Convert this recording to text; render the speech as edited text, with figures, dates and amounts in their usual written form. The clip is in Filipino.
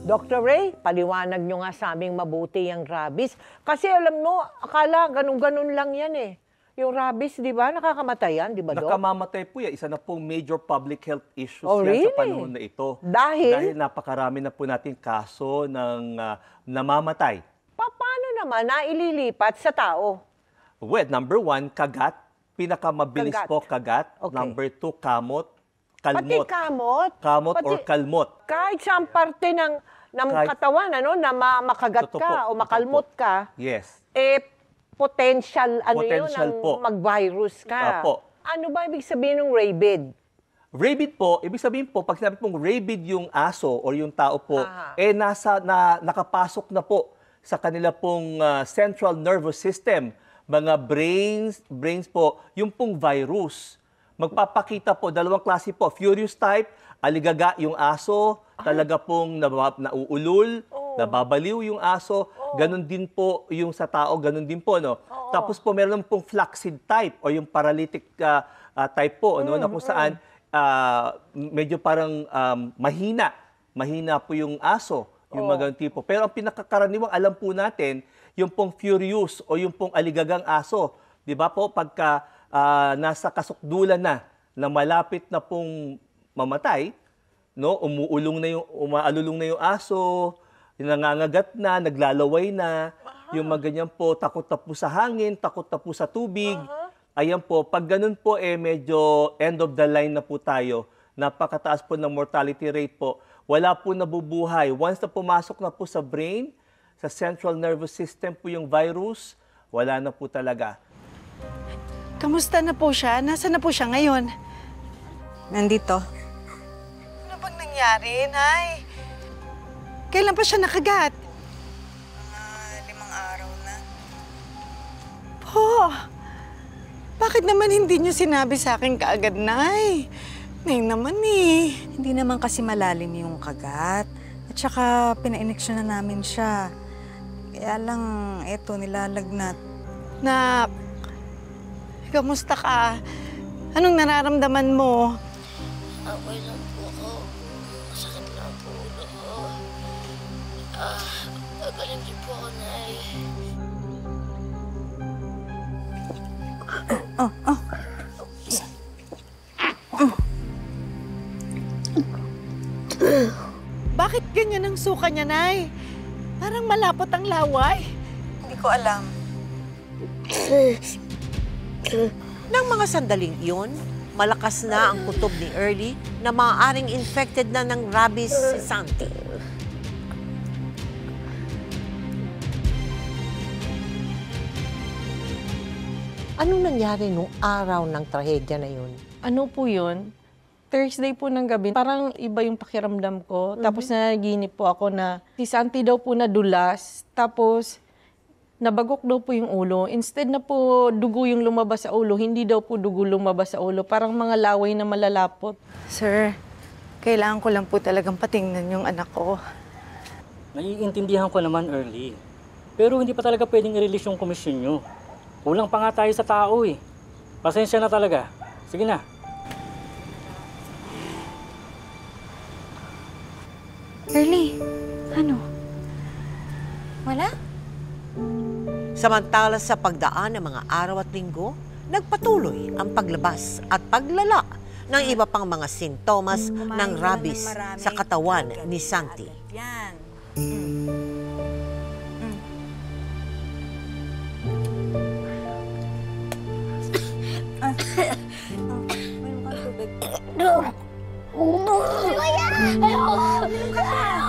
Dr. Ray, paliwanag nyo nga sa aming mabuti yung rabies. Kasi alam mo, akala ganun-ganun lang yan eh. Yung rabies, di ba? Nakakamatay yan, di ba, Doc? Nakamamatay po yan. Isa na pong major public health issues yan really? sa panahon na ito. Dahil napakarami na po nating kaso ng namamatay. Paano naman naililipat sa tao? Well, number 1, kagat. Pinakamabilis Kagat. po, kagat. Okay. Number 2, kamot. Pati Kalmot. kamot? Kamot Pati, or kalmot. kahit saan parte ng katawan, ano, na makagat Totoo ka po, o makalmot totoo po. ka, Yes. potential, Potential yun, po. mag-virus ka. Opo. Ano ba ibig sabihin ng rabid? Rabid po, ibig sabihin po, pag sinabi pong rabid yung aso or yung tao po, Aha. nakapasok na po sa kanila pong central nervous system, mga brains po, yung pong virus. Magpapakita po, dalawang klase po, furious type, aligaga yung aso, talaga pong nauulol, nababaliw yung aso, ganun din po yung sa tao, ganun din po, no? Tapos po meron pong flaccid type o yung paralytic type po, no? Na kung saan medyo parang mahina po yung aso, yung mga ganun tipo. Pero ang pinakakaraniwang alam po natin, yung pong furious o yung pong aligagang aso, di ba po, pagka nasa kasukdulan na malapit na pong mamatay, no, umaalulong na yung aso, nangangagat na, naglalaway na, yung mga ganyan po, takot na po sa hangin, takot na po sa tubig. Ayan po, pag ganun po, medyo end of the line na po tayo. Napakataas po ng mortality rate po. Wala po nabubuhay. Once na pumasok na po sa brain, sa central nervous system po yung virus, wala na po talaga. Kamusta na po siya? Nasaan na po siya ngayon? Nandito. Ano bang nangyari, Nay? Kailan pa siya nakagat? Mga 5 araw na. Po, bakit naman hindi niyo sinabi sa akin kaagad, Nay? Nay naman eh. Hindi naman kasi malalim yung kagat. At saka pina-ineksyon na namin siya. Kaya lang, eto, nilalagnat. Nak, kamusta ka? Anong nararamdaman mo? Okay lang po ako. Masakit lang po ulo ko. Magaling din po ako, Nay. Bakit ganyan ang suka niya, Nay? Parang malapot ang laway. Hindi ko alam. Nang mga sandaling iyon, malakas na ang kutob ni Early na maaaring infected na ng rabies si Santi. Anong nangyari nung araw ng trahedya na yun? Ano po yun? Thursday po ng gabi, parang iba yung pakiramdam ko. Tapos nanaginip po ako na si Santi daw po nadulas. Tapos nabagok daw po yung ulo. Instead na po dugo yung lumabas sa ulo, hindi daw po dugo lumabas sa ulo. Parang mga laway na malalapot. Sir, kailangan ko lang po talagang patingnan yung anak ko. Naiintindihan ko naman early. Pero hindi pa talaga pwedeng i-release yung komisyon nyo. Kulang pa nga tayo sa tao eh. Pasensya na talaga. Sige na. Early, ano? Wala? Samantala sa pagdaan ng mga araw at linggo, nagpatuloy ang paglabas at paglala ng iba pang mga sintomas ng rabies sa katawan ni Santi. Yan. Kuya!